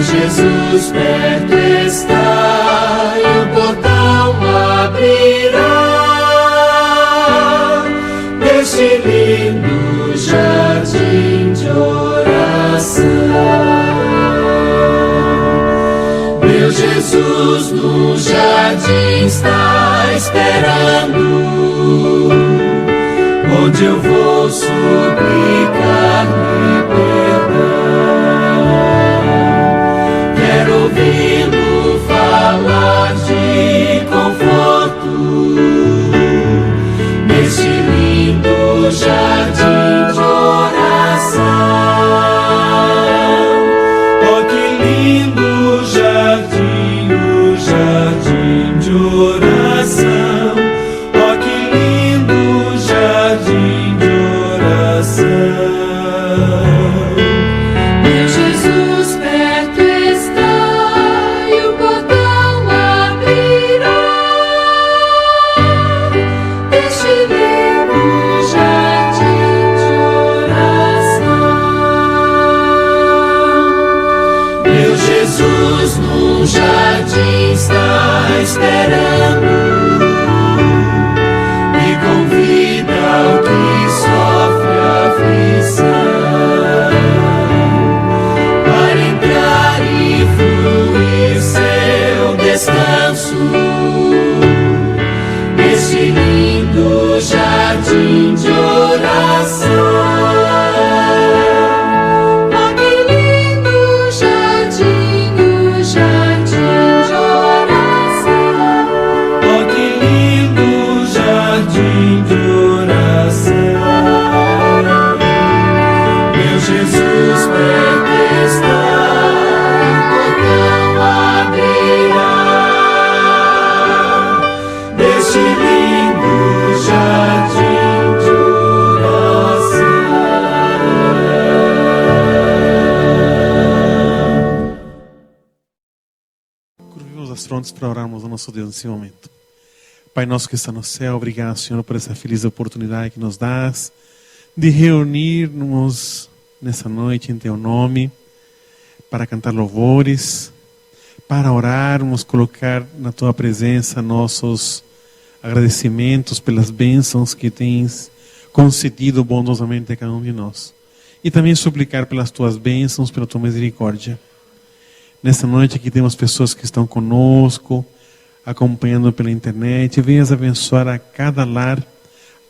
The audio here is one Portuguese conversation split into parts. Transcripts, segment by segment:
Jesus perto está e o portão abrirá deste lindo jardim de oração. Meu Jesus no jardim está esperando, onde eu vou suplicar-lhe perdão. Ouvi-lo falar de conforto neste lindo jardim de oração. Oh, que lindo jardim, o jardim de oração. Oh, que lindo jardim de oração. Meu Jesus perto está e o portão abrirá deste lindo jardim de oração. Meu Jesus no jardim está esperando e convida ao que sofre aflição para entrar e fluir seu descanso neste lindo jardim de oração. Oh, que lindo jardim, o jardim de oração. Oh, que lindo jardim de oração. Meu Jesus perto está e o portão abrirá deste lindo jardim de oração. Curvemos as frontes para orarmos ao nosso Deus nesse momento. Pai nosso que está no céu, obrigado, Senhor, por essa feliz oportunidade que nos dás de reunirmos nessa noite em Teu nome para cantar louvores, para orarmos, colocar na Tua presença nossos agradecimentos pelas bênçãos que Tens concedido bondosamente a cada um de nós. e também suplicar pelas tuas bênçãos, pela tua misericórdia. Nessa noite aqui temos pessoas que estão conosco, acompanhando pela internet. Venhas abençoar a cada lar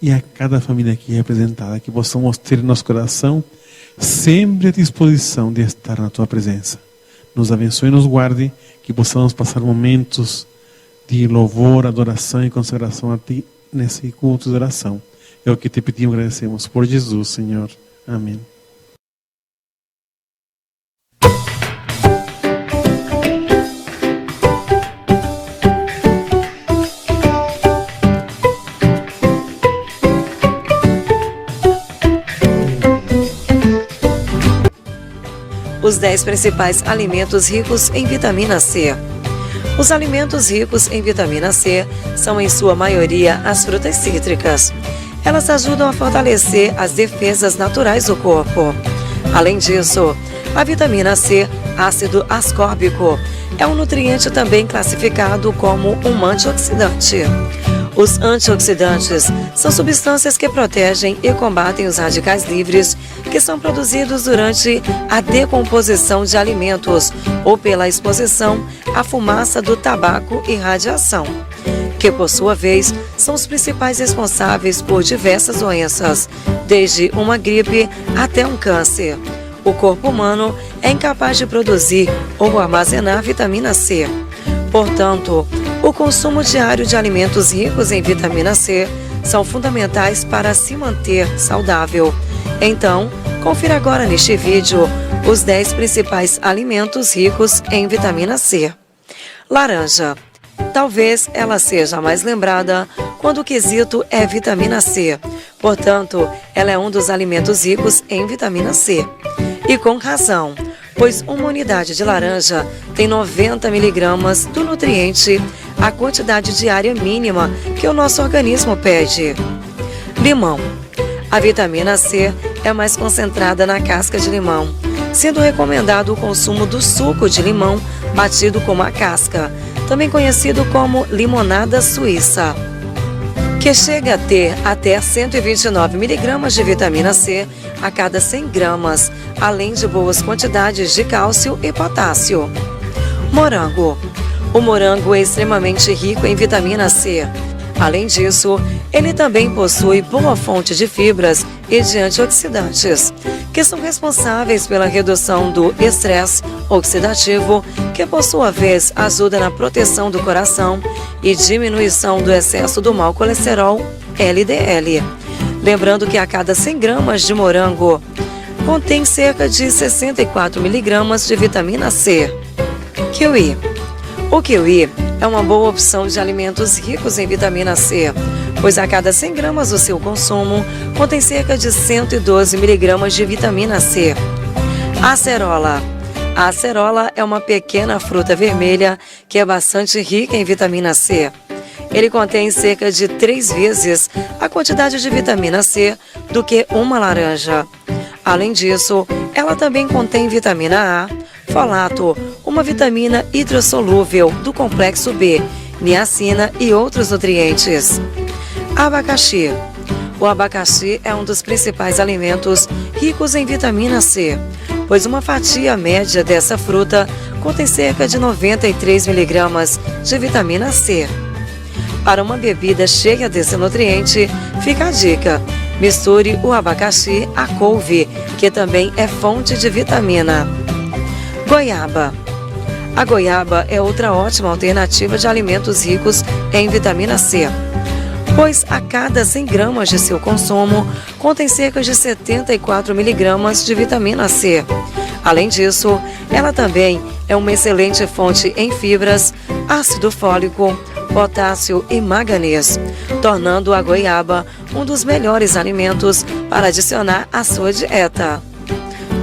e a cada família aqui representada, que possamos ter em nosso coração sempre à disposição de estar na tua presença. Nos abençoe e nos guarde, que possamos passar momentos de louvor, adoração e consagração a ti nesse culto de oração. É o que te pedimos e agradecemos por Jesus, Senhor. Amém. Os 10 principais alimentos ricos em vitamina C. Os alimentos ricos em vitamina C são, em sua maioria, as frutas cítricas. Elas ajudam a fortalecer as defesas naturais do corpo. Além disso, a vitamina C, ácido ascórbico, é um nutriente também classificado como um antioxidante. Os antioxidantes são substâncias que protegem e combatem os radicais livres que são produzidos durante a decomposição de alimentos ou pela exposição à fumaça do tabaco e radiação, que por sua vez são os principais responsáveis por diversas doenças, desde uma gripe até um câncer. O corpo humano é incapaz de produzir ou armazenar vitamina C. Portanto, o consumo diário de alimentos ricos em vitamina C são fundamentais para se manter saudável. Então, confira agora neste vídeo os 10 principais alimentos ricos em vitamina C. Laranja. Talvez ela seja a mais lembrada quando o quesito é vitamina C. Portanto, ela é um dos alimentos ricos em vitamina C. E com razão, pois uma unidade de laranja tem 90 miligramas do nutriente, a quantidade diária mínima que o nosso organismo pede. Limão. A vitamina C é mais concentrada na casca de limão, sendo recomendado o consumo do suco de limão batido com a casca, também conhecido como limonada suíça, que chega a ter até 129 miligramas de vitamina C a cada 100 gramas, além de boas quantidades de cálcio e potássio. Morango. O morango é extremamente rico em vitamina C. Além disso, ele também possui boa fonte de fibras e de antioxidantes, que são responsáveis pela redução do estresse oxidativo, que por sua vez ajuda na proteção do coração e diminuição do excesso do mau colesterol LDL. Lembrando que a cada 100 gramas de morango contém cerca de 64 miligramas de vitamina C. Kiwi. O kiwi é uma boa opção de alimentos ricos em vitamina C, pois a cada 100 gramas do seu consumo contém cerca de 112 miligramas de vitamina C. Acerola. A acerola é uma pequena fruta vermelha que é bastante rica em vitamina C. Ele contém cerca de 3 vezes a quantidade de vitamina C do que uma laranja. Além disso, ela também contém vitamina A, folato, uma vitamina hidrossolúvel do complexo B, niacina e outros nutrientes. Abacaxi. O abacaxi é um dos principais alimentos ricos em vitamina C, pois uma fatia média dessa fruta contém cerca de 93 miligramas de vitamina C. Para uma bebida cheia desse nutriente, fica a dica: misture o abacaxi à couve, que também é fonte de vitamina. Goiaba. A goiaba é outra ótima alternativa de alimentos ricos em vitamina C, pois a cada 100 gramas de seu consumo contém cerca de 74 miligramas de vitamina C. Além disso, ela também é uma excelente fonte em fibras, ácido fólico, potássio e manganês, tornando a goiaba um dos melhores alimentos para adicionar à sua dieta.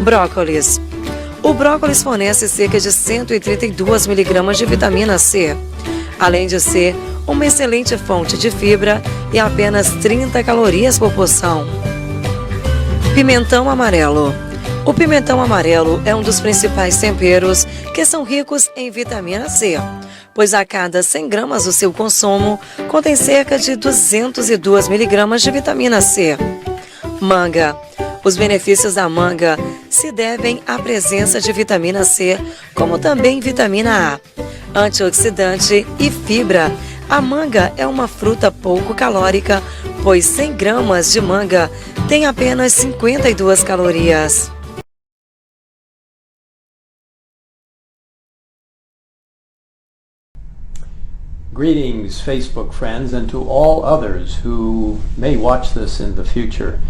Brócolis. O brócolis fornece cerca de 132 miligramas de vitamina C, além de ser uma excelente fonte de fibra e apenas 30 calorias por porção. Pimentão amarelo. O pimentão amarelo é um dos principais temperos que são ricos em vitamina C, pois a cada 100 gramas do seu consumo contém cerca de 202 miligramas de vitamina C. Manga. Os benefícios da manga se devem à presença de vitamina C, como também vitamina A, antioxidante e fibra. A manga é uma fruta pouco calórica, pois 100 gramas de manga tem apenas 52 calorias. Greetings, Facebook friends, and to all others who may watch this in the future.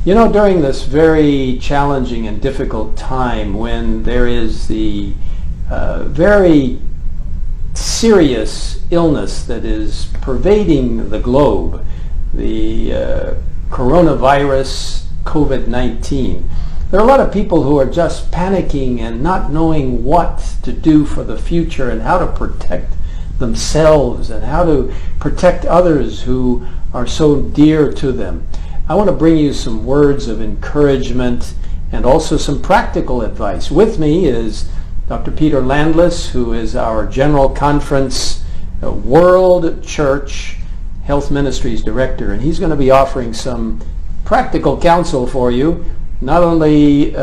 You know, during this very challenging and difficult time when there is the very serious illness that is pervading the globe, the coronavirus COVID-19, there are a lot of people who are just panicking and not knowing what to do for the future and how to protect themselves and how to protect others who are so dear to them. I want to bring you some words of encouragement and also some practical advice. With me is Dr. Peter Landless, who is our General Conference World Church Health Ministries Director, and he's going to be offering some practical counsel for you, not only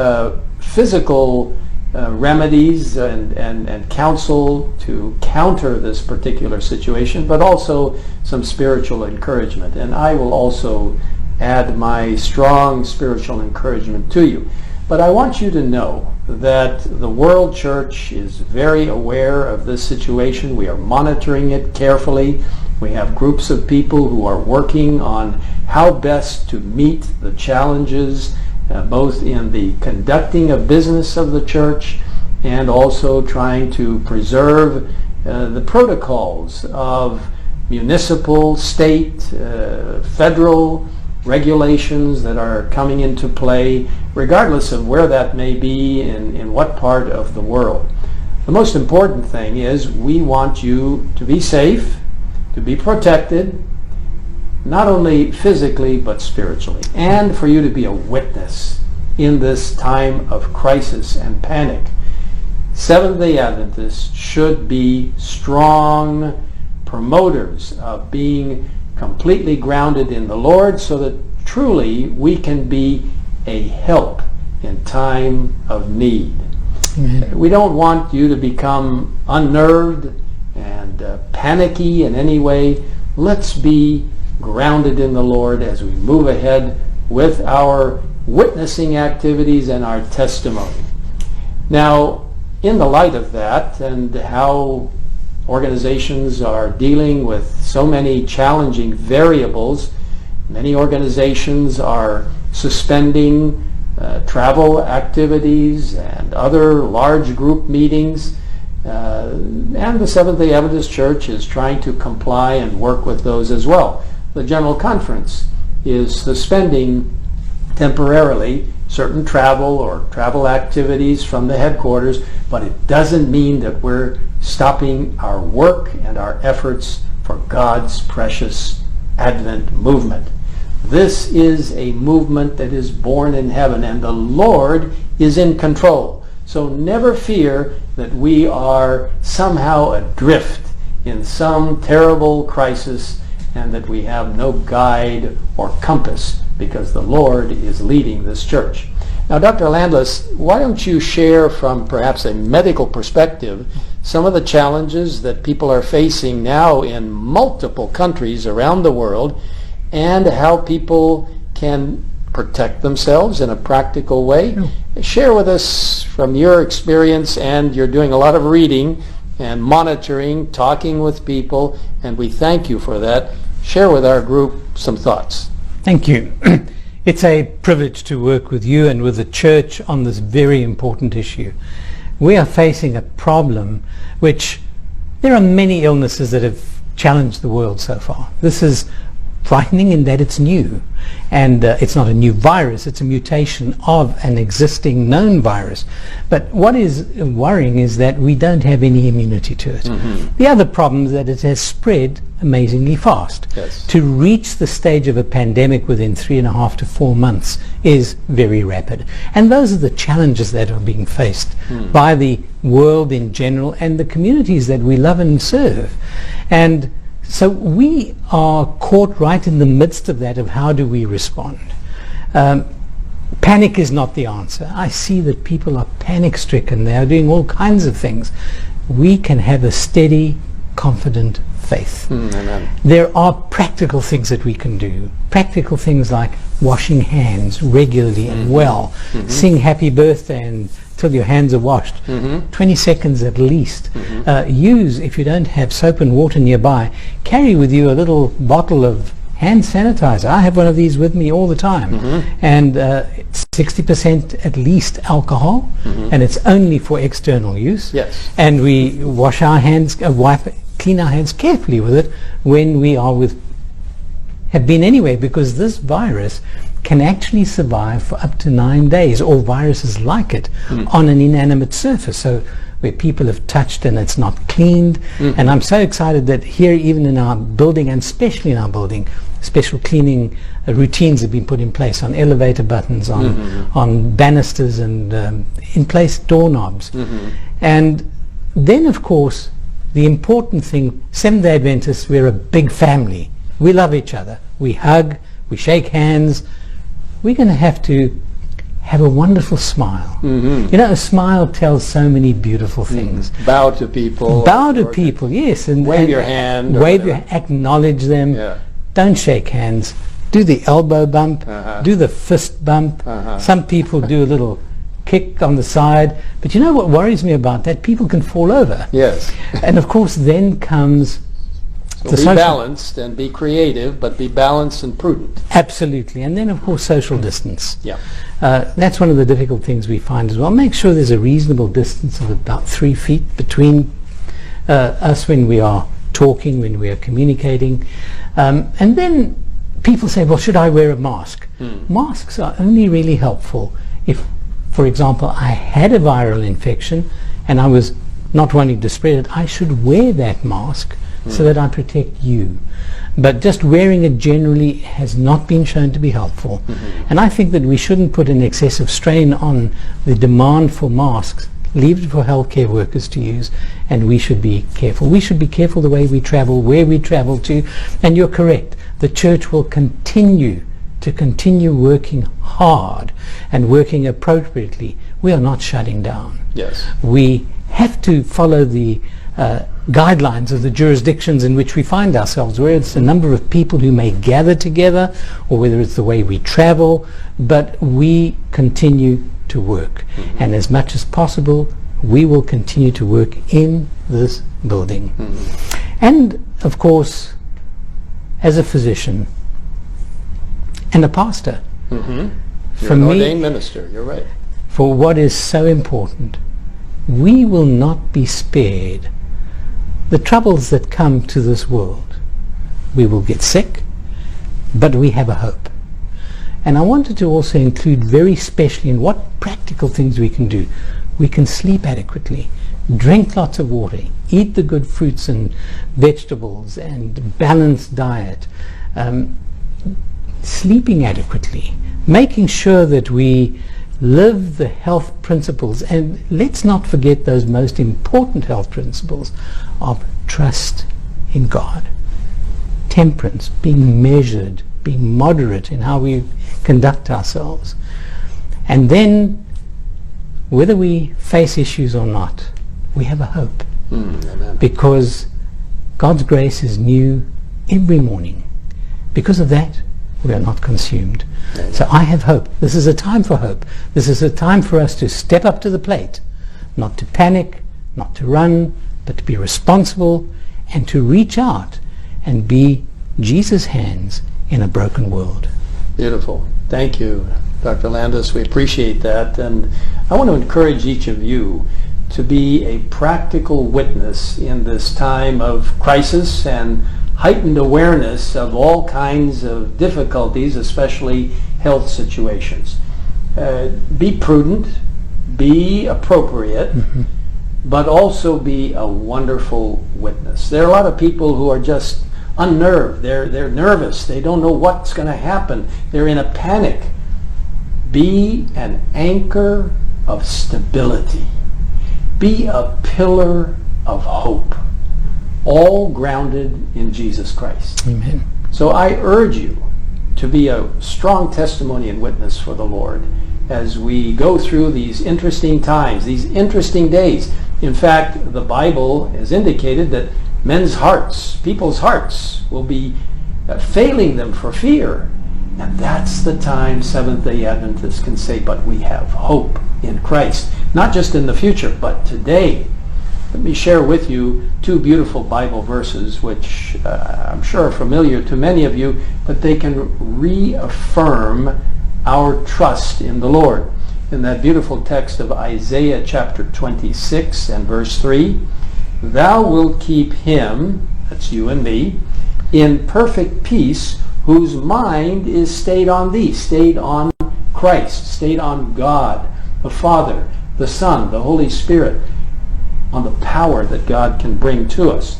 physical remedies and counsel to counter this particular situation, but also some spiritual encouragement. And I will also add my strong spiritual encouragement to you. But I want you to know that the World Church is very aware of this situation. We are monitoring it carefully. We have groups of people who are working on how best to meet the challenges both in the conducting of business of the church and also trying to preserve the protocols of municipal, state, federal regulations that are coming into play, regardless of where that may be in what part of the world. The most important thing is we want you to be safe, to be protected, not only physically but spiritually, and for you to be a witness in this time of crisis and panic. Seventh-day Adventists should be strong promoters of being completely grounded in the Lord so that truly we can be a help in time of need. Amen. We don't want you to become unnerved and panicky in any way. Let's be grounded in the Lord as we move ahead with our witnessing activities and our testimony. Now, in the light of that and how organizations are dealing with so many challenging variables, many organizations are suspending travel activities and other large group meetings, and the Seventh-day Adventist Church is trying to comply and work with those as well. The General Conference is suspending temporarily certain travel or travel activities from the headquarters, but it doesn't mean that we're stopping our work and our efforts for God's precious Advent movement. This is a movement that is born in heaven, and the Lord is in control. So never fear that we are somehow adrift in some terrible crisis and that we have no guide or compass, because the Lord is leading this church. Now, Dr. Landless, why don't you share from perhaps a medical perspective some of the challenges that people are facing now in multiple countries around the world and how people can protect themselves in a practical way? Share with us from your experience, and you're doing a lot of reading and monitoring, talking with people, and we thank you for that. Share with our group some thoughts. Thank you. It's a privilege to work with you and with the church on this very important issue. We are facing a problem which there are many illnesses that have challenged the world so far. This is frightening in that it's new, and it's not a new virus, it's a mutation of an existing known virus. But what is worrying is that we don't have any immunity to it. The other problem is that it has spread amazingly fast. Yes. To reach the stage of a pandemic within 3.5 to 4 months is very rapid. And those are the challenges that are being faced by the world in general and the communities that we love and serve. And so we are caught right in the midst of that, of how do we respond. Panic is not the answer. I see that people are panic stricken. They are doing all kinds of things. We can have a steady, confident faith. Amen. There are practical things that we can do. Practical things like washing hands regularly and well. Sing happy birthday until your hands are washed. 20 seconds at least. Use, if you don't have soap and water nearby, carry with you a little bottle of hand sanitizer. I have one of these with me all the time. And it's 60% at least alcohol, and it's only for external use. Yes. And we wash our hands, clean our hands carefully with it when we are have been anyway, because this virus can actually survive for up to 9 days, or viruses like it, on an inanimate surface. So where people have touched and it's not cleaned. And I'm so excited that here, even in our building, and especially in our building, special cleaning routines have been put in place on elevator buttons, on banisters, and in place doorknobs. And then, of course, the important thing, Seventh-day Adventists, we're a big family. We love each other. We hug, we shake hands. We're going to have a wonderful smile. You know, a smile tells so many beautiful things. Bow to people. Bow to people, yes. And wave your hand. Acknowledge them. Yeah. Don't shake hands. Do the elbow bump. Do the fist bump. Some people do a little kick on the side. But you know what worries me about that? People can fall over. Yes. And of course then comes So be balanced and be creative, but be balanced and prudent. Absolutely. And then of course social distance. Yeah. That's one of the difficult things we find as well. Make sure there's a reasonable distance of about 3 feet between us when we are talking, when we are communicating. And then people say, well, should I wear a mask? Masks are only really helpful if, for example, I had a viral infection and I was not wanting to spread it. I should wear that mask so that I protect you. But just wearing it generally has not been shown to be helpful. And I think that we shouldn't put an excessive strain on the demand for masks. Leave it for healthcare workers to use, and we should be careful. We should be careful the way we travel, where we travel to. And you're correct. The church will continue working hard and working appropriately. We are not shutting down. Yes. We have to follow the guidelines of the jurisdictions in which we find ourselves, whether it's the number of people who may gather together or whether it's the way we travel, but we continue to work. And as much as possible, we will continue to work in this building. And of course, as a physician and a pastor, You're for an me, ordained minister, you're right. for what is so important, we will not be spared the troubles that come to this world. We will get sick, but we have a hope. And I wanted to also include very specially in what practical things we can do. We can sleep adequately, drink lots of water, eat the good fruits and vegetables, and balanced diet, sleeping adequately, making sure that we live the health principles. And let's not forget those most important health principles of trust in God, temperance, being measured, being moderate in how we conduct ourselves. And then, whether we face issues or not, we have a hope. Amen. Because God's grace is new every morning. Because of that, we are not consumed. Amen. So I have hope. This is a time for hope. This is a time for us to step up to the plate, not to panic, not to run, but to be responsible and to reach out and be Jesus' hands in a broken world. Beautiful. Thank you, Dr. Landis. We appreciate that. And I want to encourage each of you to be a practical witness in this time of crisis and heightened awareness of all kinds of difficulties, especially health situations. Be prudent, be appropriate, but also be a wonderful witness. There are a lot of people who are just unnerved. They're nervous. They don't know what's going to happen. They're in a panic. Be an anchor of stability. Be a pillar of hope, all grounded in Jesus Christ. Amen. So I urge you to be a strong testimony and witness for the Lord as we go through these interesting times, these interesting days. In fact, the Bible has indicated that men's hearts, people's hearts, will be failing them for fear. And that's the time Seventh-day Adventists can say, but we have hope in Christ. Not just in the future, but today. Let me share with you two beautiful Bible verses, which I'm sure are familiar to many of you, but they can reaffirm our trust in the Lord. In that beautiful text of Isaiah chapter 26 and verse 3, "Thou wilt keep him," that's you and me, "in perfect peace, whose mind is stayed on thee," stayed on Christ, stayed on God, the Father, the Son, the Holy Spirit, on the power that God can bring to us.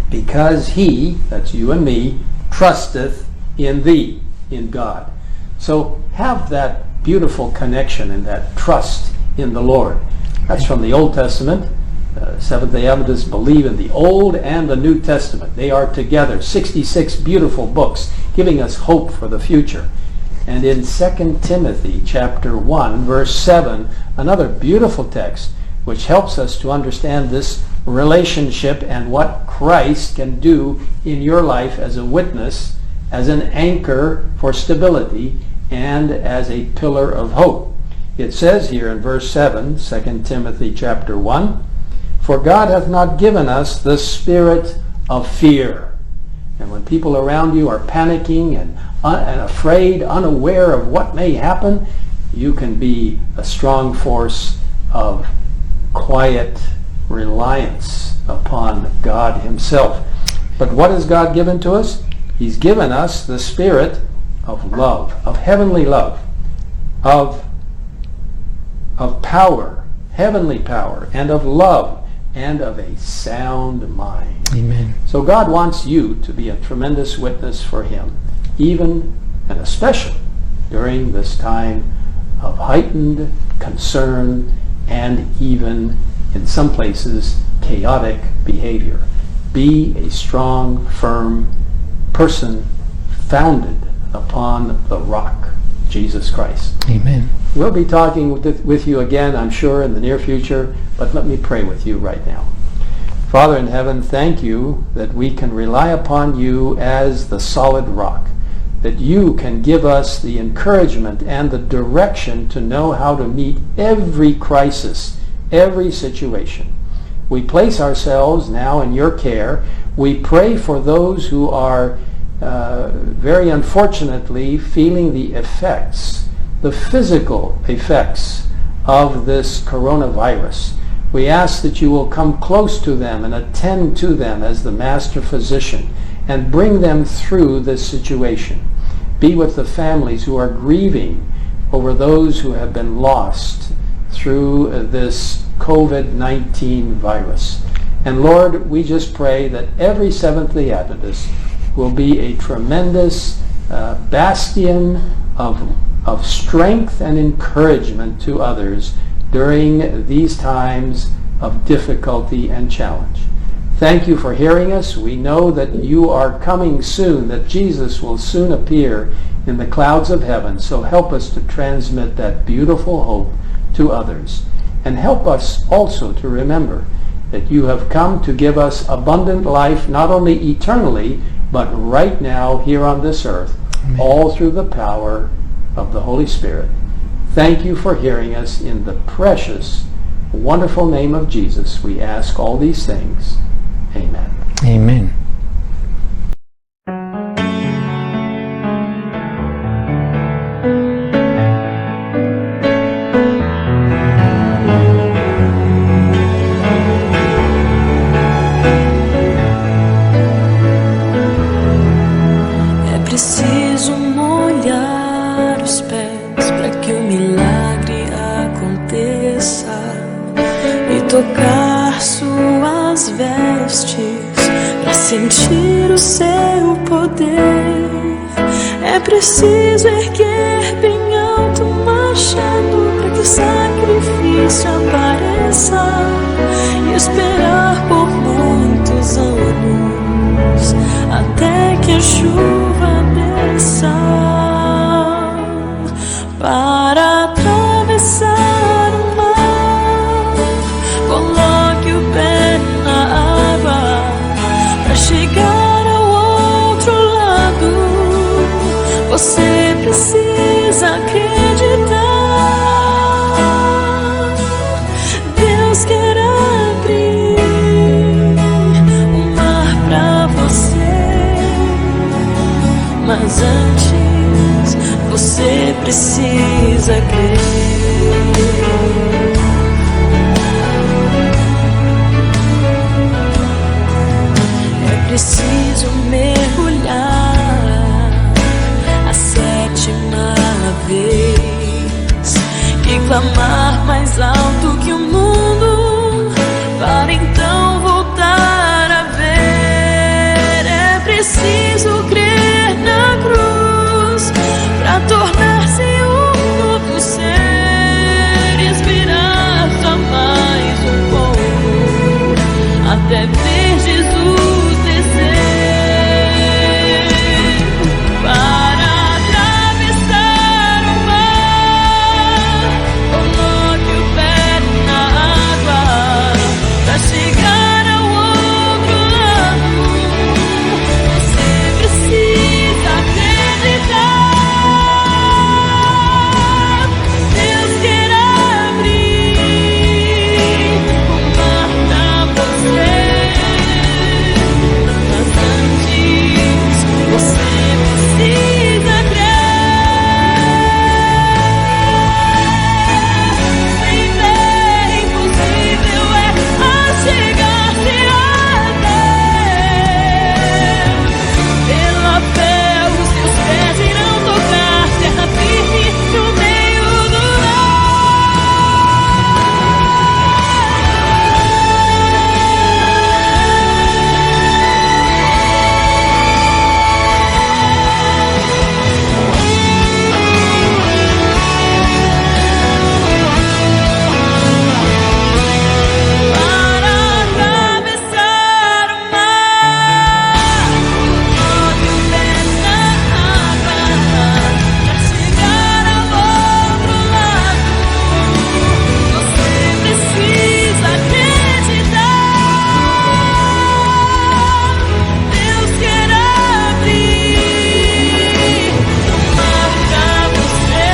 "Because he," that's you and me, "trusteth in thee," in God. So have that beautiful connection and that trust in the Lord. That's from the Old Testament. Seventh-day Adventists believe in the Old and the New Testament. They are together, 66 beautiful books giving us hope for the future. And in 2 Timothy chapter 1, verse 7, another beautiful text which helps us to understand this relationship and what Christ can do in your life as a witness, as an anchor for stability, and as a pillar of hope. It says here in verse 7, 2 Timothy chapter 1, "For God hath not given us the spirit of fear." And when people around you are panicking and afraid, unaware of what may happen, you can be a strong force of quiet reliance upon God himself. But what has God given to us? He's given us the spirit of love, of heavenly love, of power, heavenly power, and of love, and of a sound mind. Amen. So God wants you to be a tremendous witness for him, even and especially during this time of heightened concern and even, in some places, chaotic behavior. Be a strong, firm person founded upon the rock, Jesus Christ. Amen. We'll be talking with you again, I'm sure, in the near future, but let me pray with you right now. Father in heaven, thank you that we can rely upon you as the solid rock, that you can give us the encouragement and the direction to know how to meet every crisis, every situation. We place ourselves now in your care. We pray for those who are very unfortunately feeling the effects, the physical effects of this coronavirus. We ask that you will come close to them and attend to them as the master physician and bring them through this situation. Be with the families who are grieving over those who have been lost through this COVID-19 virus. And Lord, we just pray that every Seventh-day Adventist will be a tremendous bastion of strength and encouragement to others during these times of difficulty and challenge. Thank you for hearing us. We know that you are coming soon, that Jesus will soon appear in the clouds of heaven. So help us to transmit that beautiful hope to others. And help us also to remember that you have come to give us abundant life, not only eternally, but right now here on this earth, Amen. All through the power of the Holy Spirit. Thank you for hearing us. In the precious, wonderful name of Jesus, we ask all these things. Amen. Amen. É preciso molhar os pés para que o milagre aconteça e tocar suas vestes para sentir o seu poder. É preciso erguer bem alto um machado para que o sacrifício apareça e esperar por muitos anos até que a chuva desça. precisa crer. É preciso mergulhar a 7ª vez e clamar mais alto que o mundo, para então voltar a ver. É preciso crer na cruz para tornar-se um novo ser, inspirar só mais um pouco, até ver Jesus descer. Para atravessar o mar, coloque o pé na água, para chegar ao outro lado. Você precisa acreditar. Deus quer abrir o mar pra você, mas antes você precisa crer. Sem fé impossível é achegar-se a Deus. Pela fé os seus pés irão tocar terra firme no meio do para atravessar o mar. Coloque o pé na água, para chegar ao outro lado. Você precisa acreditar. Deus quer abrir o mar pra você,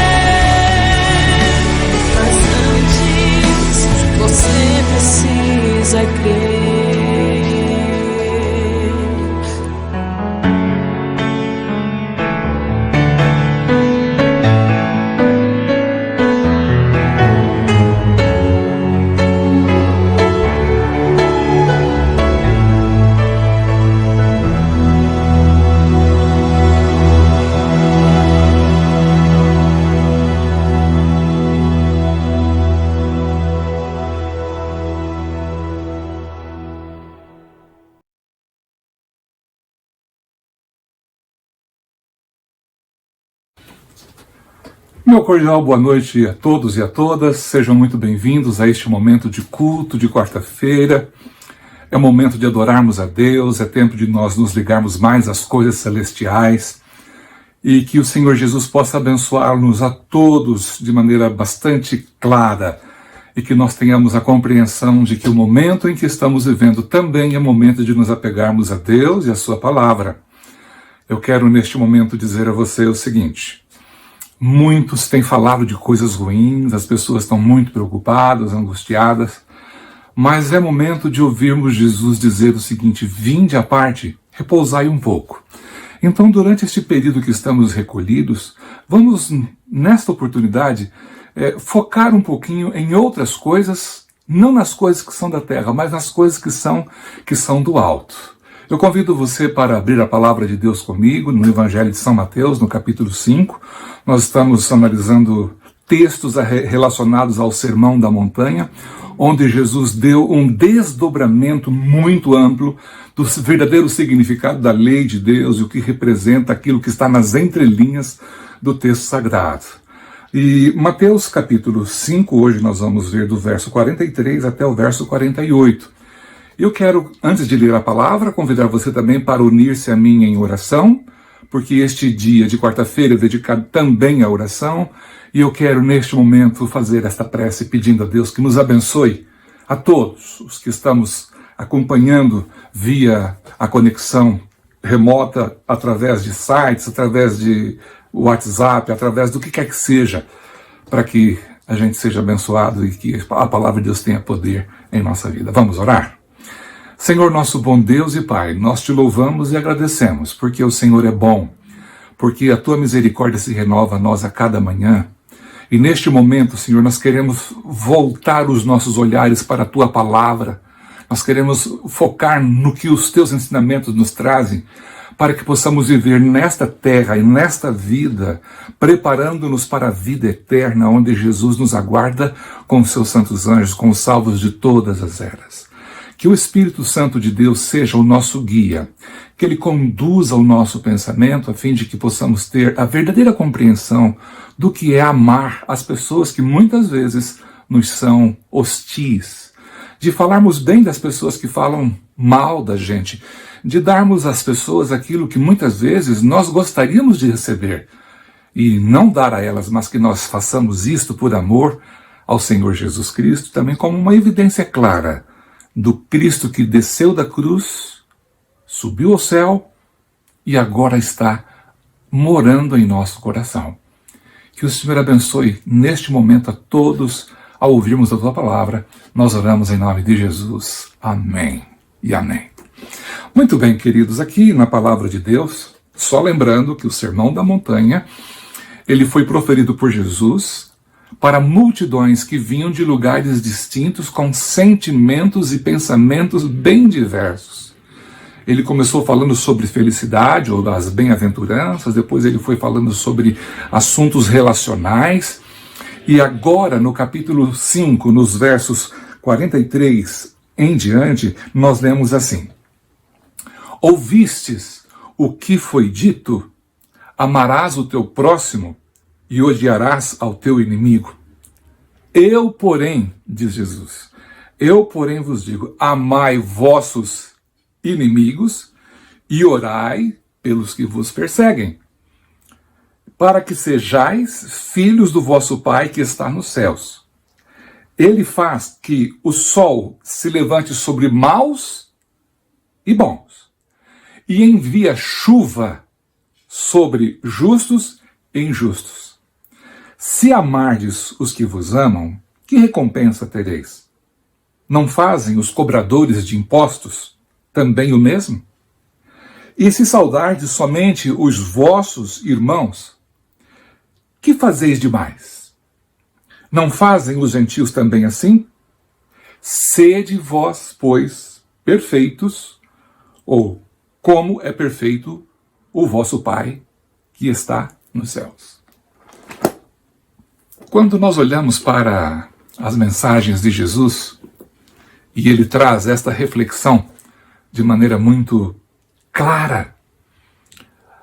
mas antes você precisa crer. Meu cordial boa noite a todos e a todas, sejam muito bem-vindos a este momento de culto de quarta-feira. É o momento de adorarmos a Deus, é tempo de nós nos ligarmos mais às coisas celestiais e que o Senhor Jesus possa abençoar-nos a todos de maneira bastante clara e que nós tenhamos a compreensão de que o momento em que estamos vivendo também é momento de nos apegarmos a Deus e a sua palavra. Eu quero neste momento dizer a você o seguinte: muitos têm falado de coisas ruins, as pessoas estão muito preocupadas, angustiadas, mas é momento de ouvirmos Jesus dizer o seguinte: vinde à parte, repousai um pouco. Então, durante este período que estamos recolhidos, vamos, nesta oportunidade, focar um pouquinho em outras coisas, não nas coisas que são da terra, mas nas coisas que são do alto. Eu convido você para abrir a palavra de Deus comigo no Evangelho de São Mateus, no capítulo 5. Nós estamos analisando textos relacionados ao Sermão da Montanha, onde Jesus deu um desdobramento muito amplo do verdadeiro significado da lei de Deus e o que representa aquilo que está nas entrelinhas do texto sagrado. E Mateus capítulo 5, hoje nós vamos ver do verso 43 até o verso 48. Eu quero, antes de ler a palavra, convidar você também para unir-se a mim em oração, porque este dia de quarta-feira é dedicado também à oração, e eu quero neste momento fazer esta prece pedindo a Deus que nos abençoe a todos os que estamos acompanhando via a conexão remota, através de sites, através de WhatsApp, através do que quer que seja, para que a gente seja abençoado e que a palavra de Deus tenha poder em nossa vida. Vamos orar? Senhor, nosso bom Deus e Pai, nós te louvamos e agradecemos, porque o Senhor é bom, porque a tua misericórdia se renova a nós a cada manhã. E neste momento, Senhor, nós queremos voltar os nossos olhares para a tua palavra. Nós queremos focar no que os teus ensinamentos nos trazem, para que possamos viver nesta terra e nesta vida, preparando-nos para a vida eterna, onde Jesus nos aguarda com os seus santos anjos, com os salvos de todas as eras. Que o Espírito Santo de Deus seja o nosso guia, que ele conduza o nosso pensamento a fim de que possamos ter a verdadeira compreensão do que é amar as pessoas que muitas vezes nos são hostis, de falarmos bem das pessoas que falam mal da gente, de darmos às pessoas aquilo que muitas vezes nós gostaríamos de receber e não dar a elas, mas que nós façamos isto por amor ao Senhor Jesus Cristo, também como uma evidência clara do Cristo que desceu da cruz, subiu ao céu e agora está morando em nosso coração. Que o Senhor abençoe neste momento a todos ao ouvirmos a tua palavra. Nós oramos em nome de Jesus. Amém e amém. Muito bem, queridos, aqui na palavra de Deus, só lembrando que o Sermão da Montanha, ele foi proferido por Jesus para multidões que vinham de lugares distintos, com sentimentos e pensamentos bem diversos. Ele começou falando sobre felicidade ou das bem-aventuranças, depois ele foi falando sobre assuntos relacionais, e agora no capítulo 5, nos versos 43 em diante, nós lemos assim: Ouvistes o que foi dito, amarás o teu próximo e odiarás ao teu inimigo. Eu, porém, diz Jesus, eu, porém, vos digo, amai vossos inimigos e orai pelos que vos perseguem, para que sejais filhos do vosso Pai que está nos céus. Ele faz que o sol se levante sobre maus e bons, e envia chuva sobre justos e injustos. Se amardes os que vos amam, que recompensa tereis? Não fazem os cobradores de impostos também o mesmo? E se saudardes somente os vossos irmãos, que fazeis demais? Não fazem os gentios também assim? Sede vós, pois, perfeitos, ou como é perfeito o vosso Pai que está nos céus. Quando nós olhamos para as mensagens de Jesus, e ele traz esta reflexão de maneira muito clara,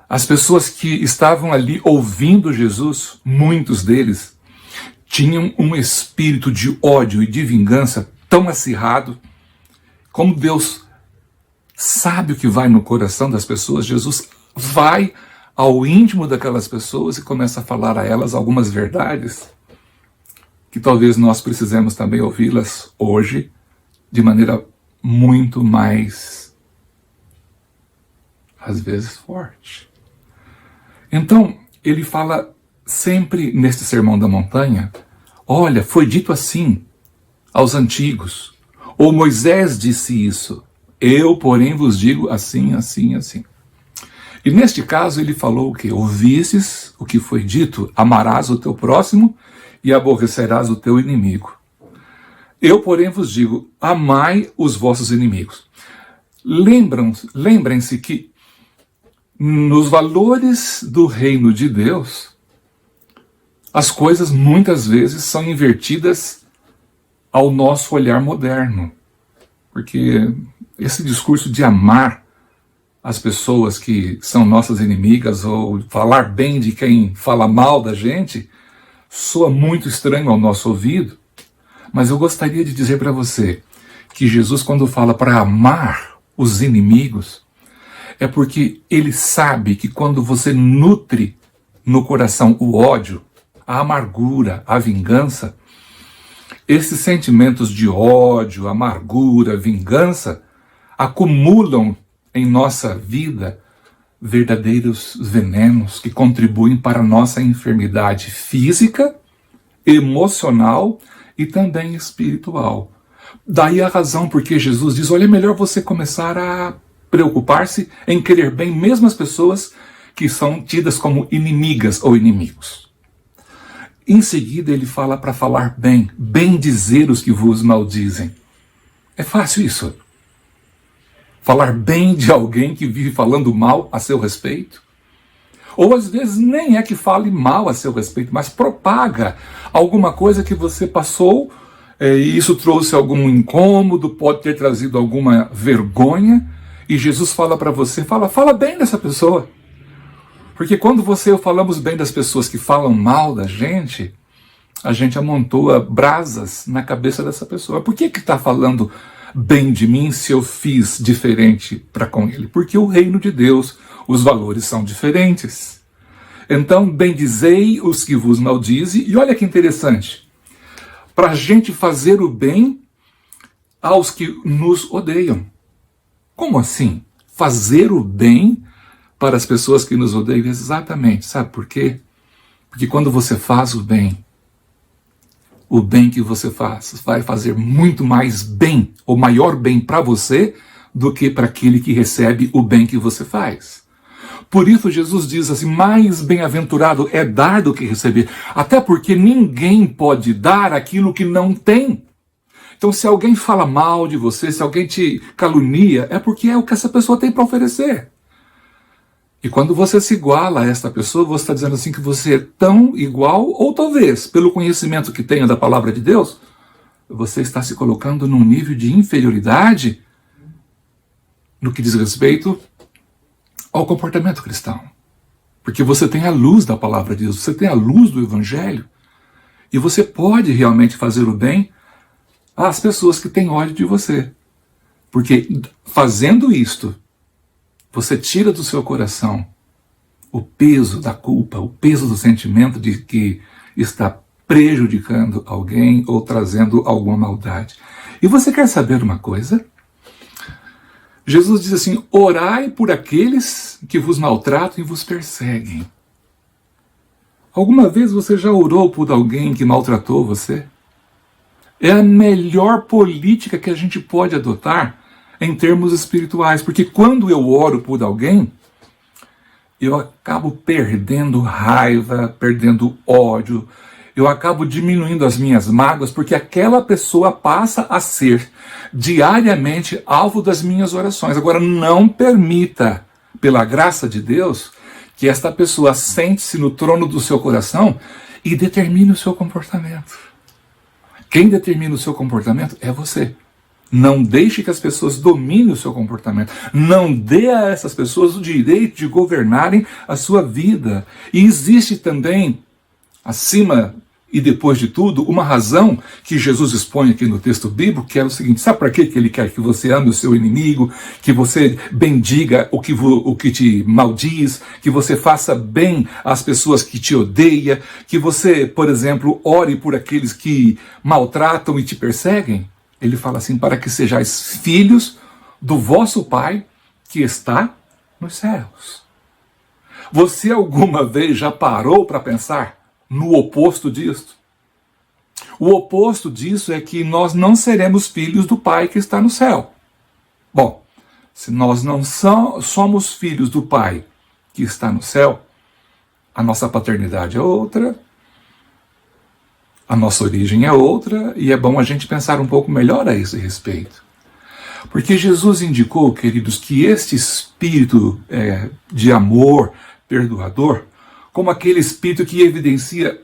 as pessoas que estavam ali ouvindo Jesus, muitos deles, tinham um espírito de ódio e de vingança tão acirrado. Como Deus sabe o que vai no coração das pessoas, Jesus vai ao íntimo daquelas pessoas e começa a falar a elas algumas verdades que talvez nós precisemos também ouvi-las hoje de maneira muito mais, às vezes, forte. Então, ele fala sempre neste Sermão da Montanha, olha, foi dito assim aos antigos, ou Moisés disse isso, eu, porém, vos digo assim, assim, assim. E neste caso ele falou o quê? Ouvistes o que foi dito, amarás o teu próximo e aborrecerás o teu inimigo. Eu, porém, vos digo, amai os vossos inimigos. Lembrem-se que nos valores do reino de Deus, as coisas muitas vezes são invertidas ao nosso olhar moderno. Porque esse discurso de amar as pessoas que são nossas inimigas ou falar bem de quem fala mal da gente soa muito estranho ao nosso ouvido. Mas eu gostaria de dizer para você que Jesus, quando fala para amar os inimigos, é porque ele sabe que quando você nutre no coração o ódio, a amargura, a vingança, esses sentimentos de ódio, amargura, vingança, acumulam em nossa vida verdadeiros venenos que contribuem para a nossa enfermidade física, emocional e também espiritual. Daí a razão porque Jesus diz, olha, é melhor você começar a preocupar-se em querer bem mesmo as pessoas que são tidas como inimigas ou inimigos. Em seguida ele fala para falar bem, bendizer os que vos maldizem. É fácil isso? Falar bem de alguém que vive falando mal a seu respeito? Ou às vezes nem é que fale mal a seu respeito, mas propaga alguma coisa que você passou, e isso trouxe algum incômodo, pode ter trazido alguma vergonha, e Jesus fala para você, fala bem dessa pessoa. Porque quando você e eu falamos bem das pessoas que falam mal da gente, a gente amontoa brasas na cabeça dessa pessoa. Por que está falando bem de mim se eu fiz diferente para com ele? Porque o reino de Deus, os valores são diferentes. Então, bendizei os que vos maldizem. E olha que interessante, para a gente fazer o bem aos que nos odeiam. Como assim? Fazer o bem para as pessoas que nos odeiam? Exatamente. Sabe por quê? Porque quando você faz o bem que você faz vai fazer muito mais bem, ou maior bem para você, do que para aquele que recebe o bem que você faz. Por isso Jesus diz assim, mais bem-aventurado é dar do que receber. Até porque ninguém pode dar aquilo que não tem. Então se alguém fala mal de você, se alguém te calunia, é porque é o que essa pessoa tem para oferecer. E quando você se iguala a esta pessoa, você está dizendo assim que você é tão igual, ou talvez, pelo conhecimento que tenha da palavra de Deus, você está se colocando num nível de inferioridade no que diz respeito ao comportamento cristão. Porque você tem a luz da palavra de Deus, você tem a luz do Evangelho, e você pode realmente fazer o bem às pessoas que têm ódio de você. Porque fazendo isto, você tira do seu coração o peso da culpa, o peso do sentimento de que está prejudicando alguém ou trazendo alguma maldade. E você quer saber uma coisa? Jesus diz assim, orai por aqueles que vos maltratam e vos perseguem. Alguma vez você já orou por alguém que maltratou você? É a melhor política que a gente pode adotar em termos espirituais, porque quando eu oro por alguém, eu acabo perdendo raiva, perdendo ódio, eu acabo diminuindo as minhas mágoas, porque aquela pessoa passa a ser diariamente alvo das minhas orações. Agora, não permita, pela graça de Deus, que esta pessoa sente-se no trono do seu coração e determine o seu comportamento. Quem determina o seu comportamento é você. Não deixe que as pessoas dominem o seu comportamento. Não dê a essas pessoas o direito de governarem a sua vida. E existe também, acima e depois de tudo, uma razão que Jesus expõe aqui no texto bíblico, que é o seguinte, sabe para que ele quer que você ame o seu inimigo, que você bendiga o que te maldiz, que você faça bem às pessoas que te odeiam, que você, por exemplo, ore por aqueles que maltratam e te perseguem? Ele fala assim, para que sejais filhos do vosso Pai que está nos céus. Você alguma vez já parou para pensar no oposto disso? O oposto disso é que nós não seremos filhos do Pai que está no céu. Bom, se nós não somos filhos do Pai que está no céu, a nossa paternidade é outra, a nossa origem é outra, e é bom a gente pensar um pouco melhor a esse respeito. Porque Jesus indicou, queridos, que este espírito de amor perdoador, como aquele espírito que evidencia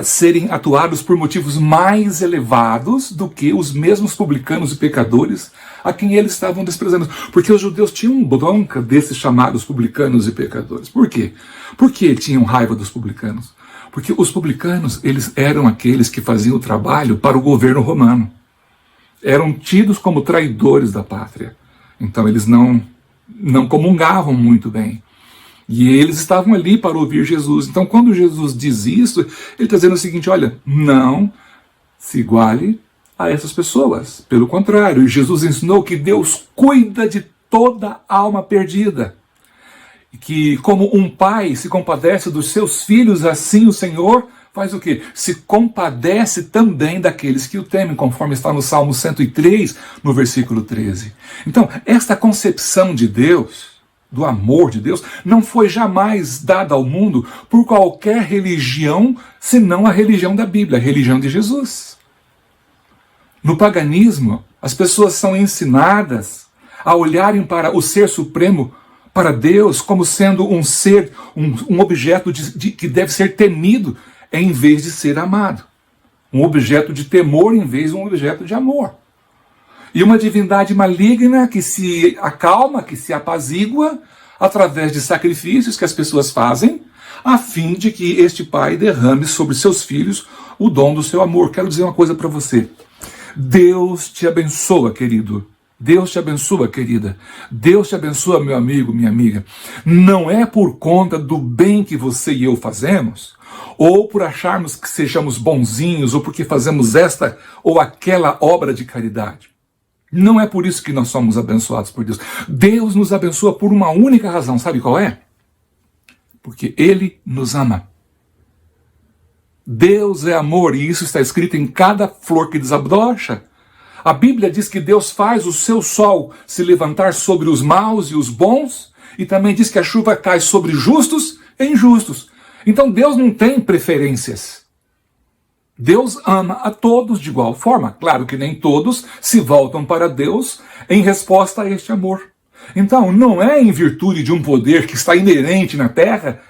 serem atuados por motivos mais elevados do que os mesmos publicanos e pecadores a quem eles estavam desprezando. Porque os judeus tinham bronca desses chamados publicanos e pecadores. Por quê? Por que tinham raiva dos publicanos? Porque os publicanos, eles eram aqueles que faziam o trabalho para o governo romano. Eram tidos como traidores da pátria. Então eles não comungavam muito bem. E eles estavam ali para ouvir Jesus. Então quando Jesus diz isso, ele está dizendo o seguinte, olha, não se iguale a essas pessoas. Pelo contrário, Jesus ensinou que Deus cuida de toda alma perdida. Que como um pai se compadece dos seus filhos, assim o Senhor faz o quê? Se compadece também daqueles que o temem, conforme está no Salmo 103, no versículo 13. Então, esta concepção de Deus do amor de Deus, não foi jamais dada ao mundo por qualquer religião, senão a religião da Bíblia, a religião de Jesus. No paganismo, as pessoas são ensinadas a olharem para o Ser Supremo, para Deus, como sendo um ser, um objeto que deve ser temido em vez de ser amado. Um objeto de temor em vez de um objeto de amor. E uma divindade maligna que se acalma, que se apazigua através de sacrifícios que as pessoas fazem, a fim de que este pai derrame sobre seus filhos o dom do seu amor. Quero dizer uma coisa para você. Deus te abençoa, querido. Deus te abençoa, querida. Deus te abençoa, meu amigo, minha amiga. Não é por conta do bem que você e eu fazemos, ou por acharmos que sejamos bonzinhos, ou porque fazemos esta ou aquela obra de caridade. Não é por isso que nós somos abençoados por Deus. Deus nos abençoa por uma única razão. Sabe qual é? Porque Ele nos ama. Deus é amor, e isso está escrito em cada flor que desabrocha. A Bíblia diz que Deus faz o seu sol se levantar sobre os maus e os bons, e também diz que a chuva cai sobre justos e injustos. Então Deus não tem preferências. Deus ama a todos de igual forma. Claro que nem todos se voltam para Deus em resposta a este amor. Então, não é em virtude de um poder que está inerente na terra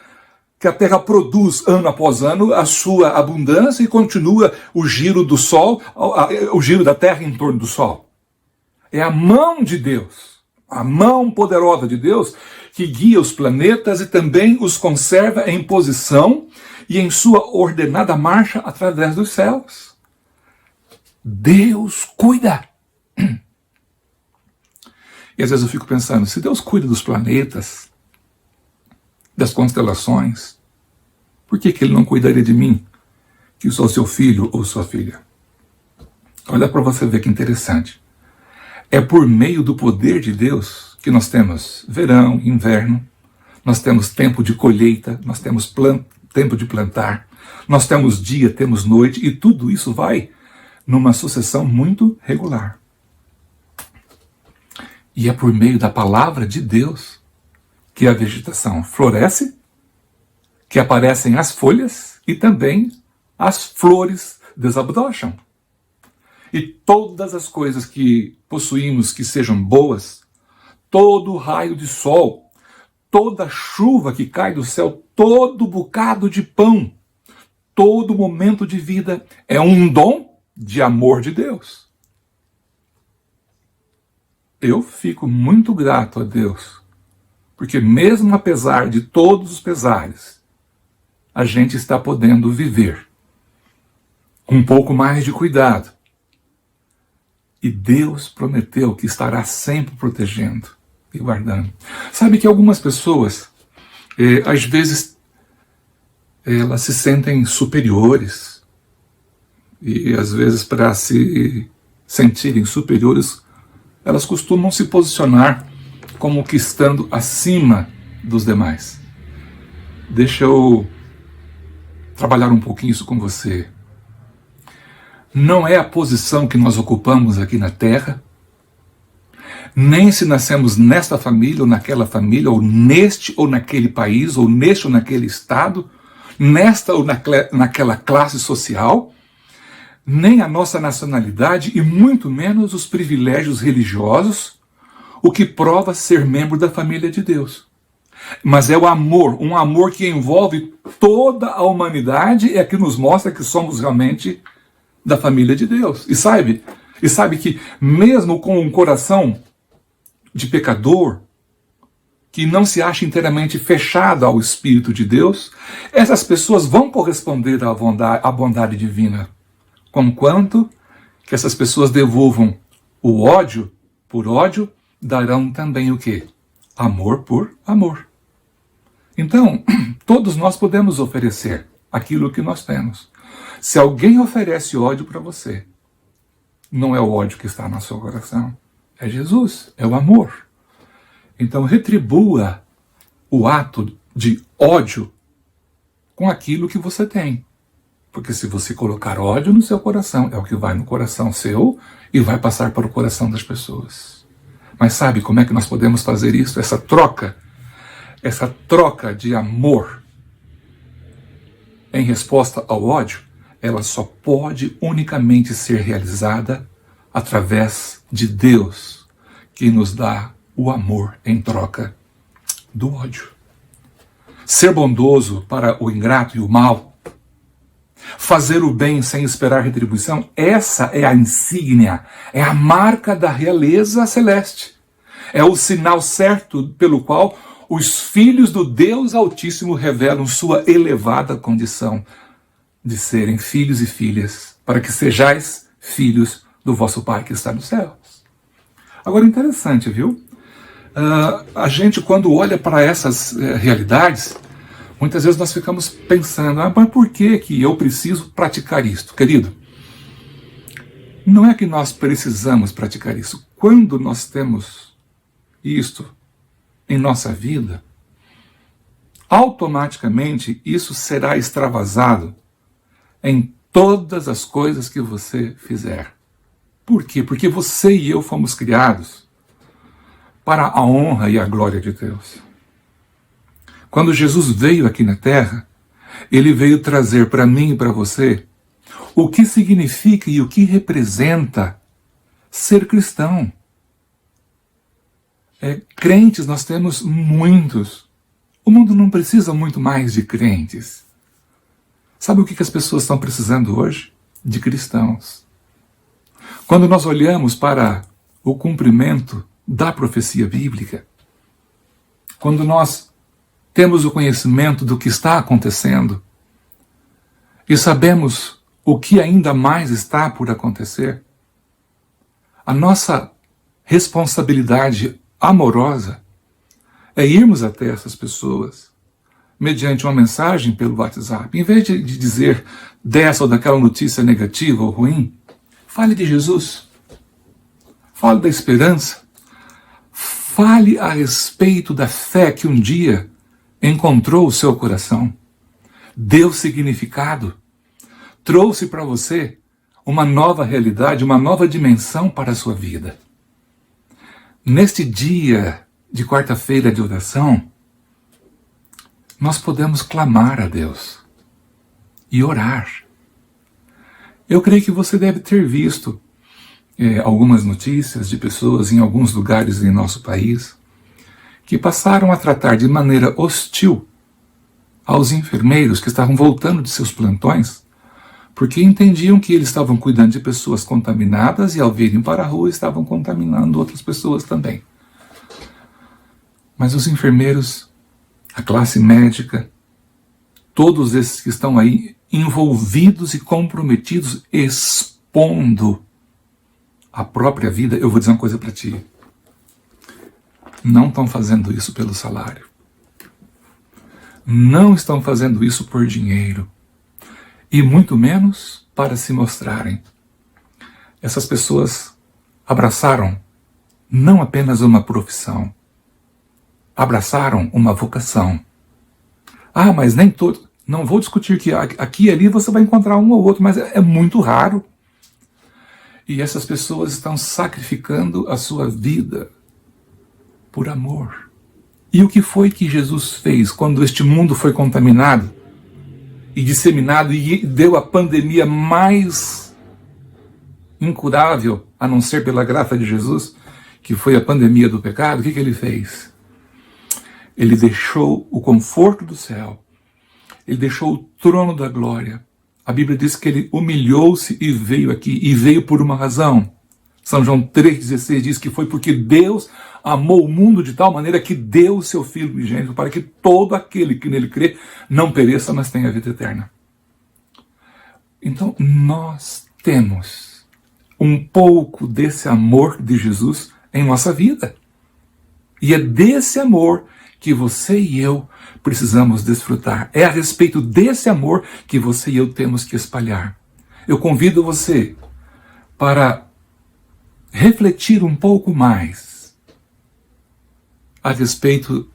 que a terra produz ano após ano a sua abundância e continua o giro do sol, o giro da terra em torno do sol. É a mão de Deus, a mão poderosa de Deus, que guia os planetas e também os conserva em posição e em sua ordenada marcha através dos céus. Deus cuida. E às vezes eu fico pensando, se Deus cuida dos planetas, das constelações, por que Ele não cuidaria de mim, que sou seu filho ou sua filha? Olha para você ver que interessante. É por meio do poder de Deus que nós temos verão, inverno, nós temos tempo de colheita, nós temos tempo de plantar, nós temos dia, temos noite, e tudo isso vai numa sucessão muito regular. E é por meio da palavra de Deus que a vegetação floresce, que aparecem as folhas e também as flores desabrocham. E todas as coisas que possuímos que sejam boas, todo raio de sol, toda chuva que cai do céu, todo bocado de pão, todo momento de vida é um dom de amor de Deus. Eu fico muito grato a Deus, porque mesmo apesar de todos os pesares, a gente está podendo viver com um pouco mais de cuidado. E Deus prometeu que estará sempre protegendo e guardando. Sabe que algumas pessoas, às vezes, elas se sentem superiores. E às vezes, para se sentirem superiores, elas costumam se posicionar como que estando acima dos demais. Deixa eu trabalhar um pouquinho isso com você. Não é a posição que nós ocupamos aqui na Terra, nem se nascemos nesta família ou naquela família, ou neste ou naquele país, ou neste ou naquele estado, nesta ou naquela classe social, nem a nossa nacionalidade e muito menos os privilégios religiosos, o que prova ser membro da família de Deus. Mas é o amor, um amor que envolve toda a humanidade, é que nos mostra que somos realmente da família de Deus. E sabe que mesmo com um coração de pecador, que não se acha inteiramente fechado ao Espírito de Deus, essas pessoas vão corresponder à bondade divina, conquanto que essas pessoas devolvam o ódio por ódio, darão também o quê? Amor por amor. Então, todos nós podemos oferecer aquilo que nós temos. Se alguém oferece ódio para você, não é o ódio que está no seu coração, é Jesus, é o amor. Então retribua o ato de ódio com aquilo que você tem. Porque se você colocar ódio no seu coração, é o que vai no coração seu e vai passar para o coração das pessoas. Mas sabe como é que nós podemos fazer isso? Essa troca essa troca de amor em resposta ao ódio, ela só pode unicamente ser realizada através de Deus, que nos dá o amor em troca do ódio. Ser bondoso para o ingrato e o mal, fazer o bem sem esperar retribuição, essa é a insígnia, é a marca da realeza celeste. É o sinal certo pelo qual os filhos do Deus Altíssimo revelam sua elevada condição de serem filhos e filhas, para que sejais filhos do vosso Pai que está nos céus. Agora, interessante, viu? A gente, quando olha para essas realidades, muitas vezes nós ficamos pensando, mas por que eu preciso praticar isto? Querido, não é que nós precisamos praticar isso. Quando nós temos isto em nossa vida, automaticamente isso será extravasado em todas as coisas que você fizer. Por quê? Porque você e eu fomos criados para a honra e a glória de Deus. Quando Jesus veio aqui na Terra, ele veio trazer para mim e para você o que significa e o que representa ser cristão. Crentes nós temos muitos. O mundo não precisa muito mais de crentes. Sabe o que as pessoas estão precisando hoje? De cristãos. Quando nós olhamos para o cumprimento da profecia bíblica, quando nós temos o conhecimento do que está acontecendo e sabemos o que ainda mais está por acontecer, a nossa responsabilidade amorosa é irmos até essas pessoas mediante uma mensagem pelo WhatsApp. Em vez de dizer dessa ou daquela notícia negativa ou ruim, fale de Jesus, fale da esperança, fale a respeito da fé que um dia encontrou o seu coração, deu significado, trouxe para você uma nova realidade, uma nova dimensão para a sua vida. Neste dia de quarta-feira de oração, nós podemos clamar a Deus e orar. Eu creio que você deve ter visto algumas notícias de pessoas em alguns lugares em nosso país que passaram a tratar de maneira hostil aos enfermeiros que estavam voltando de seus plantões, porque entendiam que eles estavam cuidando de pessoas contaminadas e ao virem para a rua estavam contaminando outras pessoas também. Mas os enfermeiros, a classe médica, todos esses que estão aí envolvidos e comprometidos, expondo a própria vida, eu vou dizer uma coisa para ti. Não estão fazendo isso pelo salário. Não estão fazendo isso por dinheiro. E muito menos para se mostrarem. Essas pessoas abraçaram não apenas uma profissão, abraçaram uma vocação. Mas nem todo. Não vou discutir que aqui e ali você vai encontrar um ou outro, mas é muito raro. E essas pessoas estão sacrificando a sua vida por amor. E o que foi que Jesus fez quando este mundo foi contaminado e disseminado e deu a pandemia mais incurável, a não ser pela graça de Jesus, que foi a pandemia do pecado? O que ele fez? Ele deixou o conforto do céu, ele deixou o trono da glória. A Bíblia diz que ele humilhou-se e veio aqui, e veio por uma razão. São João 3,16 diz que foi porque Deus amou o mundo de tal maneira que deu o seu Filho unigênito para que todo aquele que nele crê não pereça, mas tenha vida eterna. Então nós temos um pouco desse amor de Jesus em nossa vida. E é desse amor que você e eu precisamos desfrutar. É a respeito desse amor que você e eu temos que espalhar. Eu convido você para refletir um pouco mais a respeito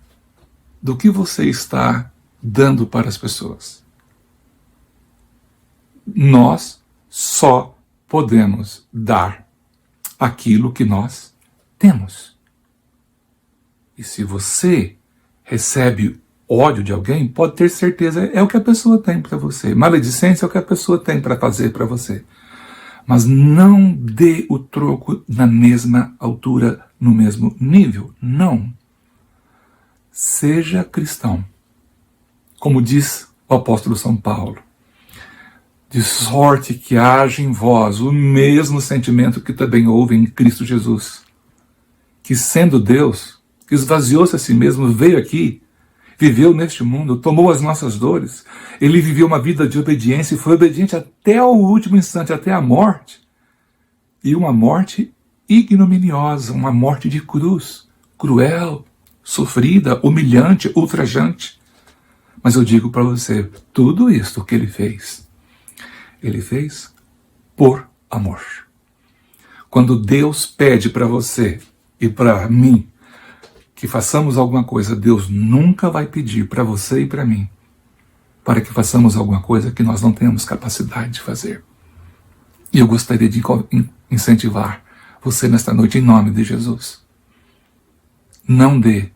do que você está dando para as pessoas. Nós só podemos dar aquilo que nós temos. E se você recebe ódio de alguém, pode ter certeza, é o que a pessoa tem para você. Maledicência é o que a pessoa tem para fazer para você. Mas não dê o troco na mesma altura, no mesmo nível. Não. Seja cristão. Como diz o apóstolo São Paulo, de sorte que haja em vós o mesmo sentimento que também houve em Cristo Jesus, que sendo Deus, que esvaziou-se a si mesmo, veio aqui, viveu neste mundo, tomou as nossas dores, ele viveu uma vida de obediência e foi obediente até o último instante, até a morte, e uma morte ignominiosa, uma morte de cruz, cruel, sofrida, humilhante, ultrajante. Mas eu digo para você, tudo isso que ele fez por amor. Quando Deus pede para você e para mim que façamos alguma coisa, Deus nunca vai pedir para você e para mim para que façamos alguma coisa que nós não temos capacidade de fazer. E eu gostaria de incentivar você nesta noite em nome de Jesus. Não dê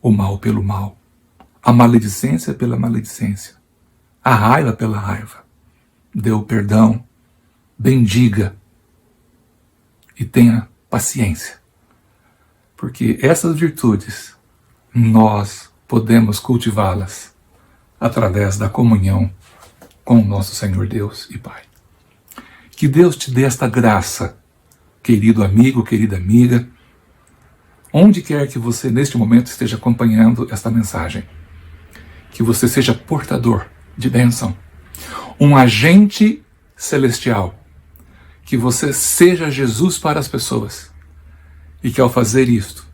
o mal pelo mal, a maledicência pela maledicência, a raiva pela raiva. Dê o perdão, bendiga e tenha paciência. Porque essas virtudes, nós podemos cultivá-las através da comunhão com o nosso Senhor Deus e Pai. Que Deus te dê esta graça, querido amigo, querida amiga, onde quer que você neste momento esteja acompanhando esta mensagem. Que você seja portador de bênção, um agente celestial, que você seja Jesus para as pessoas e que ao fazer isto,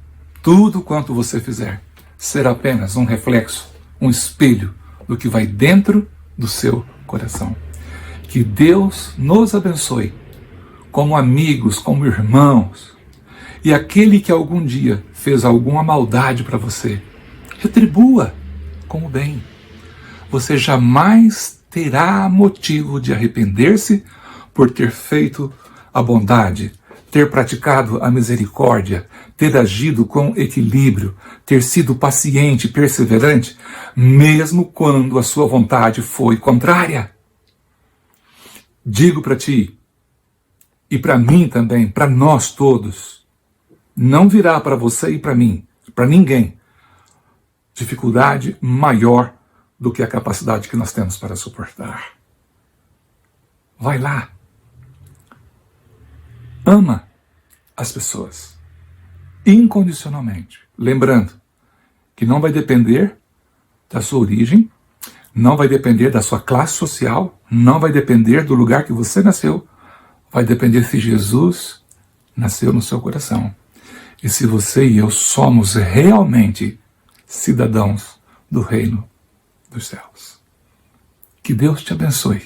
tudo quanto você fizer será apenas um reflexo, um espelho do que vai dentro do seu coração. Que Deus nos abençoe como amigos, como irmãos, e aquele que algum dia fez alguma maldade para você, retribua com o bem. Você jamais terá motivo de arrepender-se por ter feito a bondade, ter praticado a misericórdia, ter agido com equilíbrio, ter sido paciente e perseverante, mesmo quando a sua vontade foi contrária. Digo para ti, e para mim também, para nós todos, não virá para você e para mim, para ninguém, dificuldade maior do que a capacidade que nós temos para suportar. Vai lá. Ama as pessoas incondicionalmente. Lembrando que não vai depender da sua origem, não vai depender da sua classe social, não vai depender do lugar que você nasceu, vai depender se Jesus nasceu no seu coração. E se você e eu somos realmente cidadãos do reino dos céus. Que Deus te abençoe.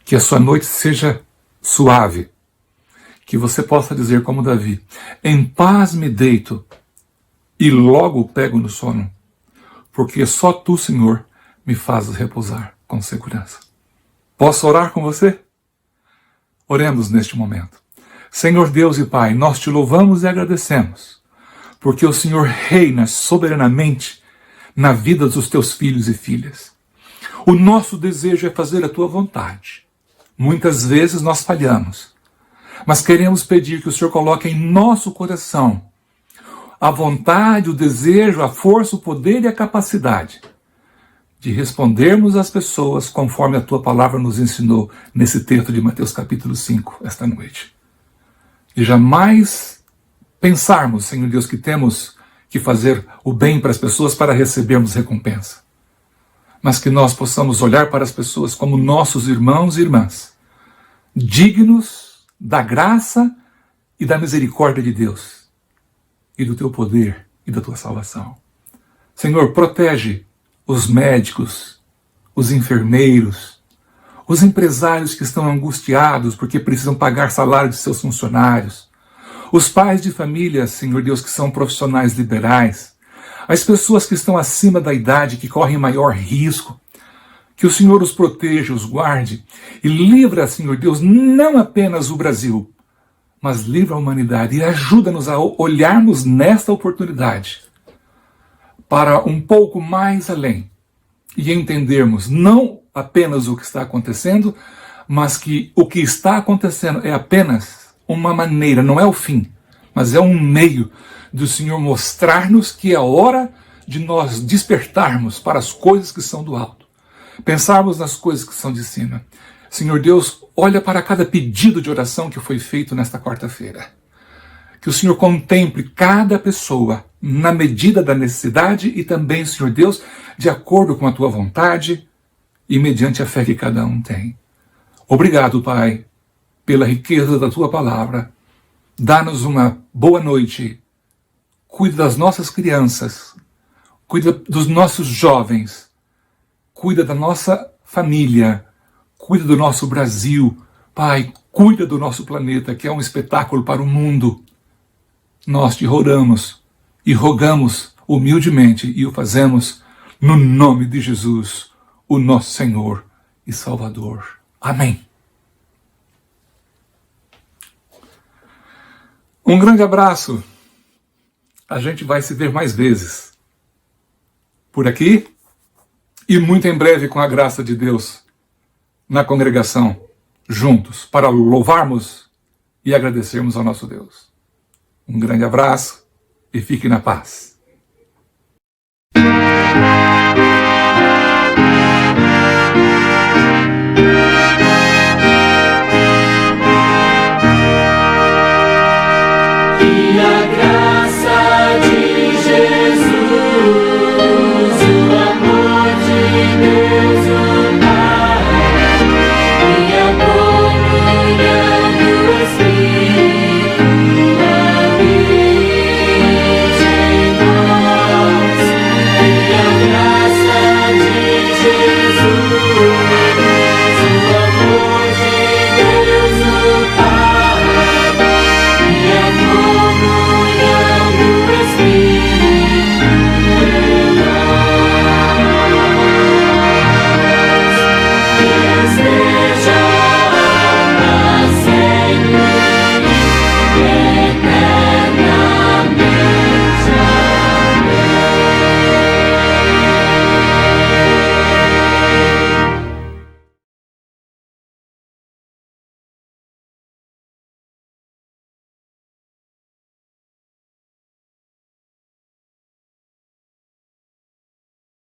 Que a sua noite seja suave. Que você possa dizer como Davi, em paz me deito e logo pego no sono, porque só tu, Senhor, me fazes repousar com segurança. Posso orar com você? Oremos neste momento. Senhor Deus e Pai, nós te louvamos e agradecemos, porque o Senhor reina soberanamente na vida dos teus filhos e filhas. O nosso desejo é fazer a tua vontade. Muitas vezes nós falhamos, mas queremos pedir que o Senhor coloque em nosso coração a vontade, o desejo, a força, o poder e a capacidade de respondermos às pessoas conforme a tua palavra nos ensinou nesse texto de Mateus capítulo 5, esta noite. E jamais pensarmos, Senhor Deus, que temos que fazer o bem para as pessoas para recebermos recompensa. Mas que nós possamos olhar para as pessoas como nossos irmãos e irmãs, dignos da graça e da misericórdia de Deus, e do teu poder e da tua salvação. Senhor, protege os médicos, os enfermeiros, os empresários que estão angustiados porque precisam pagar salário de seus funcionários, os pais de família, Senhor Deus, que são profissionais liberais, as pessoas que estão acima da idade, que correm maior risco, que o Senhor os proteja, os guarde e livra, Senhor Deus, não apenas o Brasil, mas livra a humanidade e ajuda-nos a olharmos nesta oportunidade para um pouco mais além e entendermos não apenas o que está acontecendo, mas que o que está acontecendo é apenas uma maneira, não é o fim, mas é um meio do Senhor mostrar-nos que é a hora de nós despertarmos para as coisas que são do alto, pensarmos nas coisas que são de cima. Senhor Deus, olha para cada pedido de oração que foi feito nesta quarta-feira. Que o Senhor contemple cada pessoa na medida da necessidade e também, Senhor Deus, de acordo com a tua vontade e mediante a fé que cada um tem. Obrigado, Pai, pela riqueza da tua palavra. Dá-nos uma boa noite. Cuida das nossas crianças. Cuida dos nossos jovens. Cuida da nossa família. Cuida do nosso Brasil. Pai, cuida do nosso planeta, que é um espetáculo para o mundo. Nós te rogamos e rogamos humildemente e o fazemos no nome de Jesus, o nosso Senhor e Salvador. Amém. Um grande abraço. A gente vai se ver mais vezes por aqui e muito em breve, com a graça de Deus, na congregação, juntos, para louvarmos e agradecermos ao nosso Deus. Um grande abraço e fique na paz. Que a graça